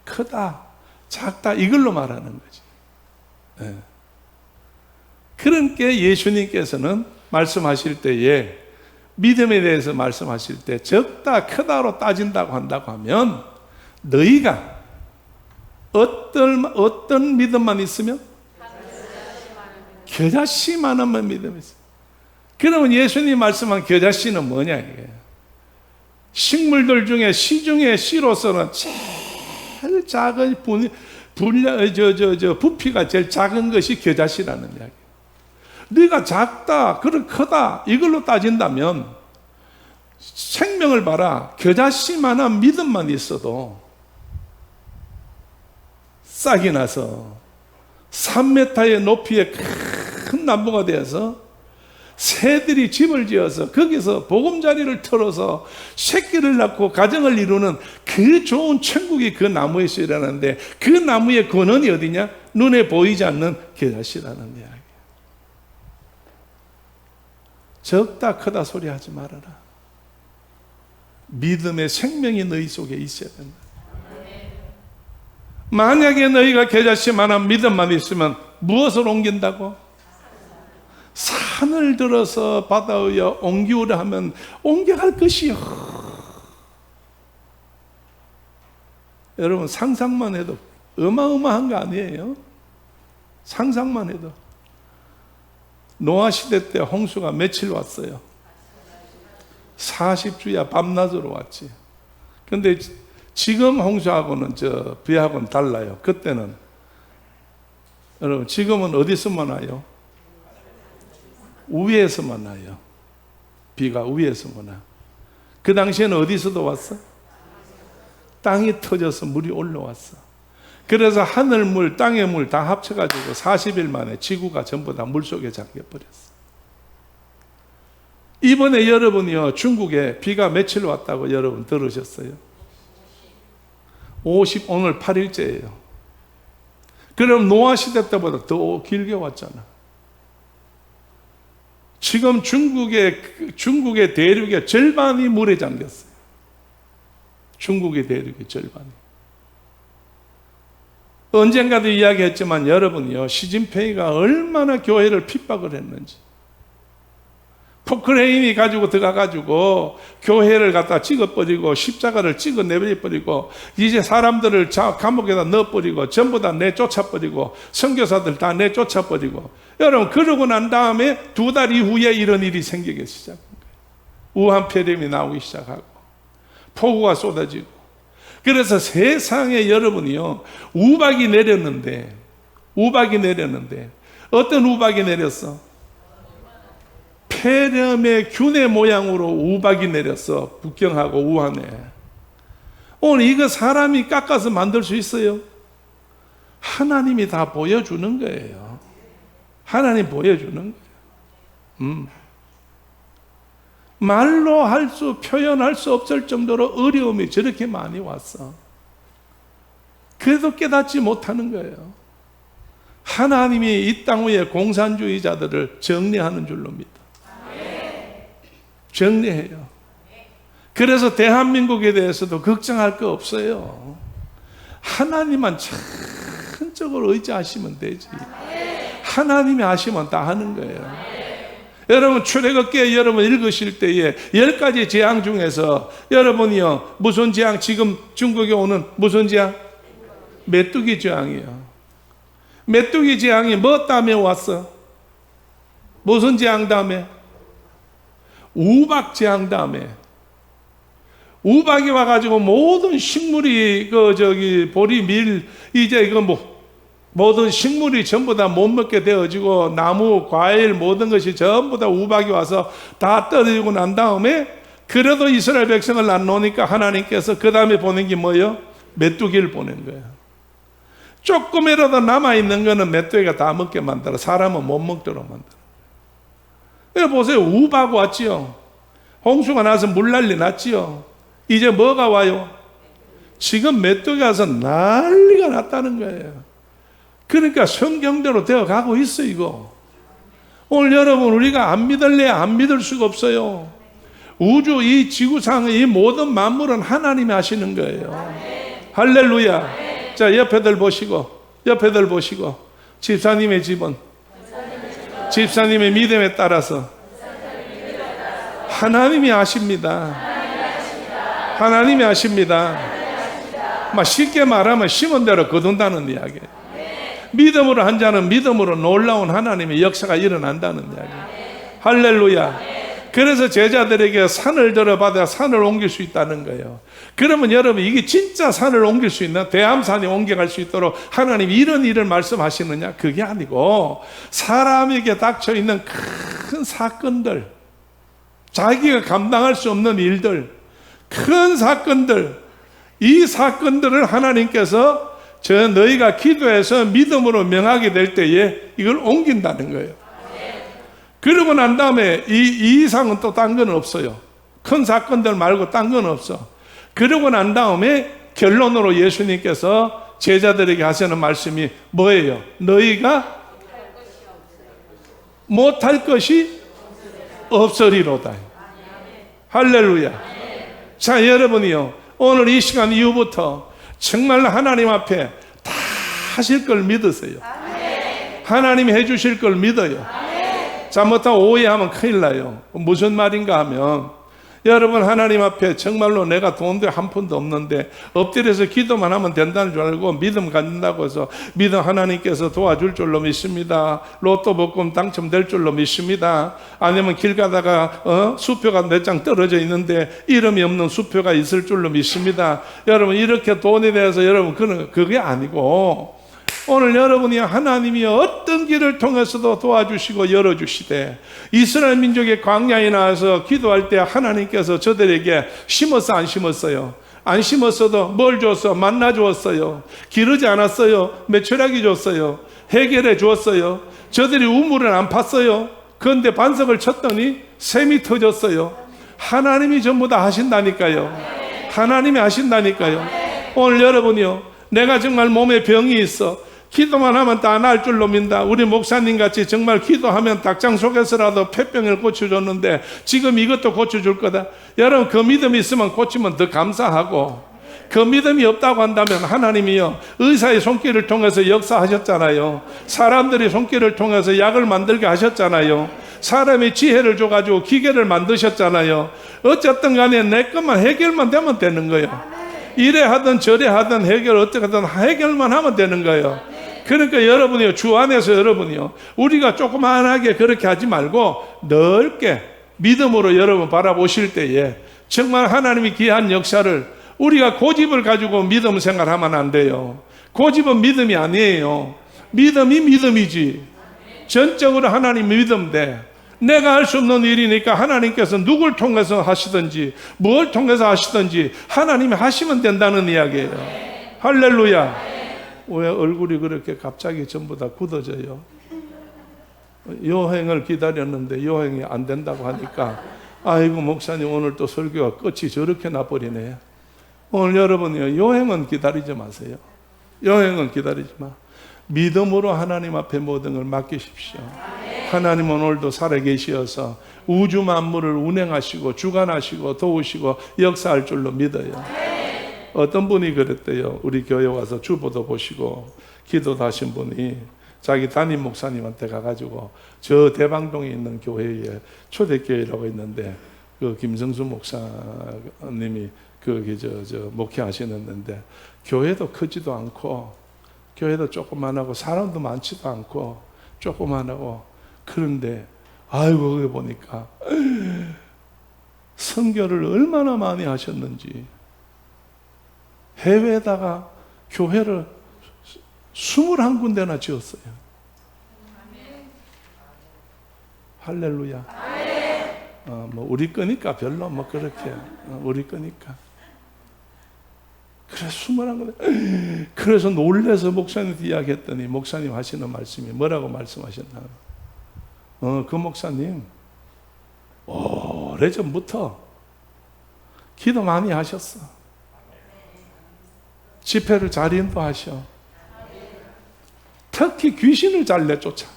S1: 크다, 작다 이걸로 말하는 거지. 그러니까 예수님께서는 말씀하실 때에 믿음에 대해서 말씀하실 때 적다, 크다로 따진다고 한다고 하면 너희가 어떤 믿음만 있으면? 겨자씨만한 믿음이 있어요. 그러면 예수님 말씀한 겨자씨는 뭐냐 이게? 식물들 중에 시중에 씨로서는 제일 작은 부피가 제일 작은 것이 겨자씨라는 이야기. 네가 작다, 그런 크다 이걸로 따진다면 생명을 봐라. 겨자씨만한 믿음만 있어도 싹이 나서 3m의 높이의 큰 나무가 되어서 새들이 집을 지어서 거기서 보금자리를 털어서 새끼를 낳고 가정을 이루는 그 좋은 천국이 그 나무에서 일어나는데 그 나무의 근원이 어디냐? 눈에 보이지 않는 겨자씨라는 이야기. 적다 크다 소리 하지 말아라. 믿음의 생명이 너희 속에 있어야 된다. 만약에 너희가 겨자씨만한 믿음만 있으면 무엇을 옮긴다고? 산을 들어서 바다에 옮기우려 하면 옮겨갈 것이요. 여러분 상상만 해도 어마어마한 거 아니에요? 상상만 해도. 노아 시대 때 홍수가 며칠 왔어요? 40주야 밤낮으로 왔지. 근데 지금 홍수하고는 비하고는 달라요. 그때는 여러분 지금은 어디서만 와요? 위에서만 와요. 비가 위에서만 와. 그 당시에는 어디서도 왔어? 땅이 터져서 물이 올라왔어. 그래서 하늘물, 땅의 물 다 합쳐가지고 40일 만에 지구가 전부 다 물속에 잠겨버렸어. 이번에 여러분이요 중국에 비가 며칠 왔다고 여러분 들으셨어요? 오늘 8일째예요. 그럼 노아 시대 때보다 더 길게 왔잖아. 지금 중국의 대륙의 절반이 물에 잠겼어요. 중국의 대륙의 절반이. 언젠가도 이야기했지만 여러분이요 시진핑이가 얼마나 교회를 핍박을 했는지. 포크레인이 가지고 들어가가지고 교회를 갖다 찍어버리고 십자가를 찍어 내버려버리고 이제 사람들을 감옥에다 넣어버리고 전부 다 내쫓아버리고 선교사들 다 내쫓아버리고 여러분 그러고 난 다음에 2달 이후에 이런 일이 생기기 시작한 거예요. 우한폐렴이 나오기 시작하고 폭우가 쏟아지고 그래서 세상에 여러분이요 우박이 내렸는데 어떤 우박이 내렸어? 폐렴의 균의 모양으로 우박이 내렸어. 북경하고 우한에. 오늘 이거 사람이 깎아서 만들 수 있어요? 하나님이 다 보여주는 거예요. 하나님 보여주는 거예요. 말로 표현할 수 없을 정도로 어려움이 저렇게 많이 왔어. 그래도 깨닫지 못하는 거예요. 하나님이 이 땅 위에 공산주의자들을 정리하는 줄로 믿어. 정리해요. 그래서 대한민국에 대해서도 걱정할 거 없어요. 하나님만 천적으로 의지하시면 되지. 하나님이 하시면 다 하는 거예요. 여러분 출애굽기에 여러분 읽으실 때에 10가지 재앙 중에서 여러분이요 무슨 재앙 지금 중국에 오는 무슨 재앙? 메뚜기 재앙이야. 메뚜기 재앙이 뭐 때문에 왔어? 무슨 재앙 다음에? 우박 재앙 다음에. 우박이 와가지고 모든 식물이 보리, 밀, 이제 모든 식물이 전부 다 못 먹게 되어지고 나무, 과일 모든 것이 전부 다 우박이 와서 다 떨어지고 난 다음에 그래도 이스라엘 백성을 안 놓으니까 하나님께서 그 다음에 보낸 게 뭐예요? 메뚜기를 보낸 거예요. 조금이라도 남아있는 거는 메뚜기가 다 먹게 만들어. 사람은 못 먹도록 만들어. 여기 보세요. 우박 왔지요. 홍수가 나서 물난리 났지요. 이제 뭐가 와요? 지금 메뚜기가 와서 난리가 났다는 거예요. 그러니까 성경대로 되어가고 있어 이거. 오늘 여러분 우리가 안 믿을래 안 믿을 수가 없어요. 우주 이 지구상의 이 모든 만물은 하나님이 하시는 거예요. 할렐루야. 자, 옆에들 보시고 집사님의 집은 집사님의 믿음에 따라서 하나님이 하십니다. 하나님이 하십니다. 쉽게 말하면 심은 대로 거둔다는 이야기예요. 믿음으로 한 자는 믿음으로 놀라운 하나님의 역사가 일어난다는 이야기예요. 할렐루야. 그래서 제자들에게 산을 들어받아 산을 옮길 수 있다는 거예요. 그러면 여러분 이게 진짜 산을 옮길 수 있나? 대암산이 옮겨갈 수 있도록 하나님이 이런 일을 말씀하시느냐? 그게 아니고 사람에게 닥쳐있는 큰 사건들, 자기가 감당할 수 없는 일들, 큰 사건들, 이 사건들을 하나님께서 너희가 기도해서 믿음으로 명하게 될 때에 이걸 옮긴다는 거예요. 그러고 난 다음에 이 이상은 또 딴 건 없어요. 큰 사건들 말고 딴 건 없어. 그러고 난 다음에 결론으로 예수님께서 제자들에게 하시는 말씀이 뭐예요? 너희가 못할 것이 없으리로다. 할렐루야. 자, 여러분이요, 오늘 이 시간 이후부터 정말 하나님 앞에 다 하실 걸 믿으세요. 하나님이 해주실 걸 믿어요. 잘못하면 오해하면 큰일 나요. 무슨 말인가 하면, 여러분 하나님 앞에 정말로 내가 돈도 한 푼도 없는데 엎드려서 기도만 하면 된다는 줄 알고 믿음 갖는다고 해서 믿음 하나님께서 도와줄 줄로 믿습니다. 로또 복권 당첨될 줄로 믿습니다. 아니면 길 가다가 수표가 몇 장 떨어져 있는데 이름이 없는 수표가 있을 줄로 믿습니다. 여러분 이렇게 돈에 대해서 여러분 그게 아니고, 오늘 여러분이 하나님이 어떤 길을 통해서도 도와주시고 열어주시되, 이스라엘 민족의 광야에 나와서 기도할 때 하나님께서 저들에게 심었어 안 심었어요? 안 심었어도 뭘 줬어? 만나 주었어요. 기르지 않았어요. 메추라기 줬어요. 해결해 주었어요. 저들이 우물을 안 팠어요. 그런데 반석을 쳤더니 샘이 터졌어요. 하나님이 전부 다 하신다니까요. 하나님이 하신다니까요. 오늘 여러분이요, 내가 정말 몸에 병이 있어. 기도만 하면 다 나을 줄로 믿는다. 우리 목사님 같이 정말 기도하면 닭장 속에서라도 폐병을 고쳐줬는데 지금 이것도 고쳐줄 거다. 여러분 그 믿음이 있으면 고치면 더 감사하고, 그 믿음이 없다고 한다면 하나님이요, 의사의 손길을 통해서 역사하셨잖아요. 사람들의 손길을 통해서 약을 만들게 하셨잖아요. 사람의 지혜를 줘가지고 기계를 만드셨잖아요. 어쨌든 간에 내 것만 해결만 되면 되는 거예요. 이래 하든 저래 하든 해결 어떻게 하든 해결만 하면 되는 거예요. 그러니까 여러분이요, 주 안에서 여러분이요, 우리가 조그만하게 그렇게 하지 말고 넓게 믿음으로 여러분 바라보실 때에 정말 하나님이 귀한 역사를, 우리가 고집을 가지고 믿음 생활하면 안 돼요. 고집은 믿음이 아니에요. 믿음이 믿음이지. 전적으로 하나님 믿음인데 내가 할 수 없는 일이니까 하나님께서 누굴 통해서 하시든지 뭘 통해서 하시든지 하나님이 하시면 된다는 이야기예요. 할렐루야. 왜 얼굴이 그렇게 갑자기 전부 다 굳어져요? 여행을 기다렸는데 여행이 안 된다고 하니까, 아이고 목사님 오늘 또 설교가 끝이 저렇게 나버리네. 오늘 여러분이요, 여행은 기다리지 마세요. 여행은 기다리지 마. 믿음으로 하나님 앞에 모든 걸 맡기십시오. 하나님은 오늘도 살아계시어서 우주 만물을 운행하시고 주관하시고 도우시고 역사할 줄로 믿어요. 어떤 분이 그랬대요. 우리 교회 와서 주보도 보시고 기도도 하신 분이 자기 담임 목사님한테 가가지고 저 대방동에 있는 교회에 초대교회라고 있는데 그 김성수 목사님이 목회하시는데 교회도 크지도 않고 교회도 조그만하고 사람도 많지도 않고 조그만하고 그런데 아이고 거기 보니까 선교를 얼마나 많이 하셨는지 해외에다가 교회를 21군데나 지었어요. 할렐루야. 뭐 우리 거니까 별로 뭐 그렇게 우리 거니까. 그래서 21군데. 그래서 놀래서 목사님한테 이야기했더니 목사님 하시는 말씀이 뭐라고 말씀하셨나? 그 목사님 오래전부터 기도 많이 하셨어. 집회를 잘 인도하셔. 특히 귀신을 잘 내쫓아.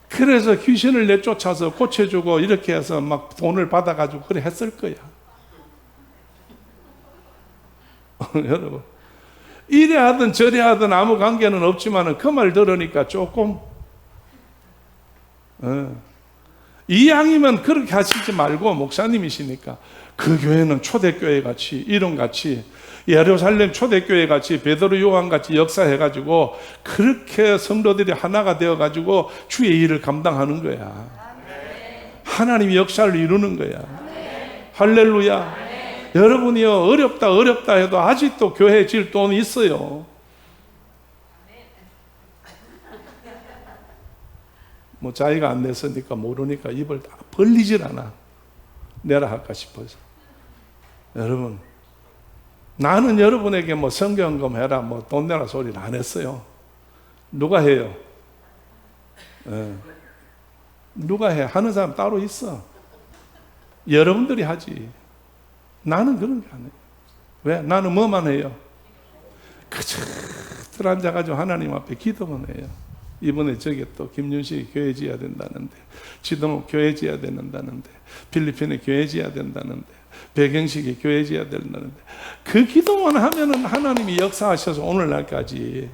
S1: 그래서 귀신을 내쫓아서 고쳐주고 이렇게 해서 막 돈을 받아가지고 그래 했을 거야. 여러분, 이래 하든 저래 하든 아무 관계는 없지만 그 말 들으니까 조금 이왕이면 그렇게 하시지 말고 목사님이시니까 그 교회는 초대교회 같이 이름같이 예루살렘 초대교회 같이 베드로 요한 같이 역사해가지고 그렇게 성도들이 하나가 되어가지고 주의 일을 감당하는 거야. 하나님이 역사를 이루는 거야. 할렐루야. 여러분이요 어렵다 해도 아직도 교회 질 돈이 있어요. 뭐 자기가 안 냈으니까 모르니까 입을 다 벌리질 않아. 내라 할까 싶어서. 여러분, 나는 여러분에게 뭐 성경금 해라 뭐 돈 내라 소리를 안 했어요. 누가 해요? 누가 해? 하는 사람 따로 있어. 여러분들이 하지. 나는 그런 게 아니에요. 왜? 나는 뭐만 해요? 그저 들어앉아가지고 하나님 앞에 기도만 해요. 이번에 저기 또 김윤식이 교회 지어야 된다는데, 지동욱 교회 지어야 된다는데, 필리핀에 교회 지어야 된다는데, 배경식이 교회 지어야 된다는데, 그 기도만 하면은 하나님이 역사하셔서 오늘날까지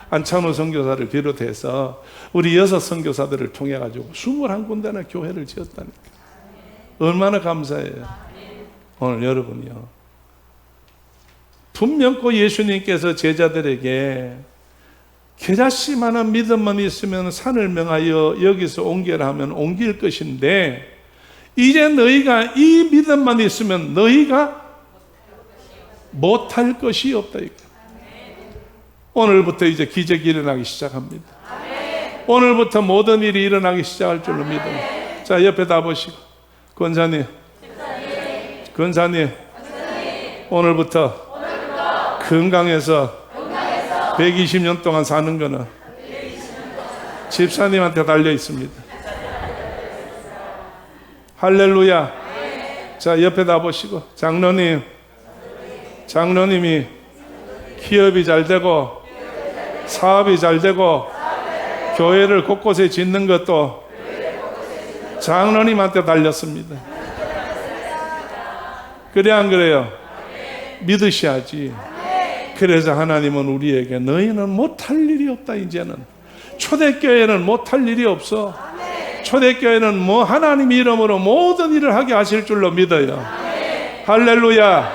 S1: 안찬호 선교사를 비롯해서 우리 6 선교사들을 통해 가지고 21군데나 교회를 지었다니까. 얼마나 감사해요. 오늘 여러분이요. 분명코 예수님께서 제자들에게 겨자씨만한 믿음만 있으면 산을 명하여 여기서 옮겨라 하면 옮길 것인데 이제 너희가 이 믿음만 있으면 너희가 못할 것이 없다. 오늘부터 이제 기적이 일어나기 시작합니다. 오늘부터 모든 일이 일어나기 시작할 줄로 믿어요. 자, 옆에 다 보시고 권사님 오늘부터 건강해서 120년 동안 사는 거는 집사님한테 달려 있습니다. 할렐루야. 자, 옆에 다 보시고 장로님이 기업이 잘 되고 사업이 잘 되고 교회를 곳곳에 짓는 것도 장로님한테 달렸습니다. 그래 안 그래요? 믿으셔야지. 그래서 하나님은 우리에게 너희는 못할 일이 없다. 이제는 초대교회는 못할 일이 없어. 초대교회는 뭐 하나님 이름으로 모든 일을 하게 하실 줄로 믿어요. 할렐루야.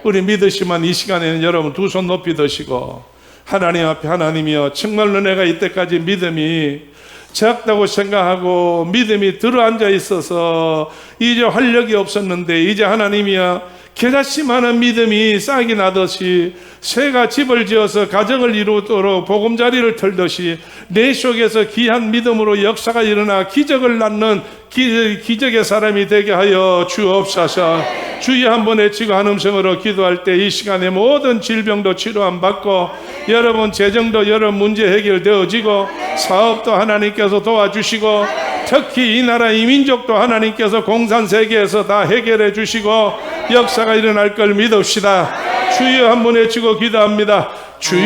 S1: 우리 믿으시면 이 시간에는 여러분 두 손 높이 드시고 하나님 앞에 하나님이여 정말로 내가 이때까지 믿음이 작다고 생각하고 믿음이 들어앉아 있어서 이제 활력이 없었는데 이제 하나님이여 겨자씨만한 믿음이 싹이 나듯이 새가 집을 지어서 가정을 이루도록 보금자리를 털듯이 내 속에서 귀한 믿음으로 역사가 일어나 기적을 낳는 기적의 사람이 되게 하여 주옵소서. 주여 한번 외치고 한 음성으로 기도할 때 이 시간에 모든 질병도 치료함 받고 여러분 재정도 여러 문제 해결되어지고 사업도 하나님께서 도와주시고 특히 이 나라 이 민족도 하나님께서 공산세계에서 다 해결해 주시고 역사가 일어날 걸 믿읍시다. 주여 한번 외치고 기도합니다. 주여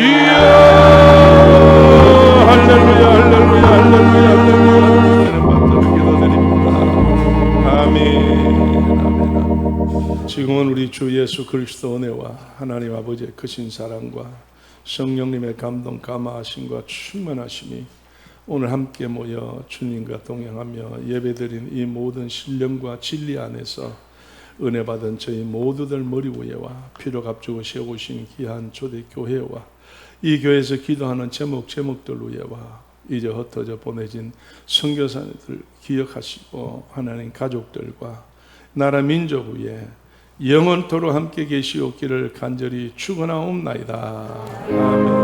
S1: 할렐루야 할렐루야 할렐루야 할렐루야 기도드립니다. 아멘. 지금은 우리 주 예수 그리스도 은혜와 하나님 아버지의 크신 사랑과 성령님의 감동 감화하심과 충만하심이 오늘 함께 모여 주님과 동행하며 예배드린 이 모든 신령과 진리 안에서 은혜 받은 저희 모두들 머리 위에와 피로 값주고 세우신 귀한 초대교회와 이 교회에서 기도하는 제목들 위에와 이제 흩어져 보내진 선교사들 기억하시고 하나님 가족들과 나라 민족 위에 영원토록 함께 계시옵기를 간절히 축원하옵나이다. 아멘.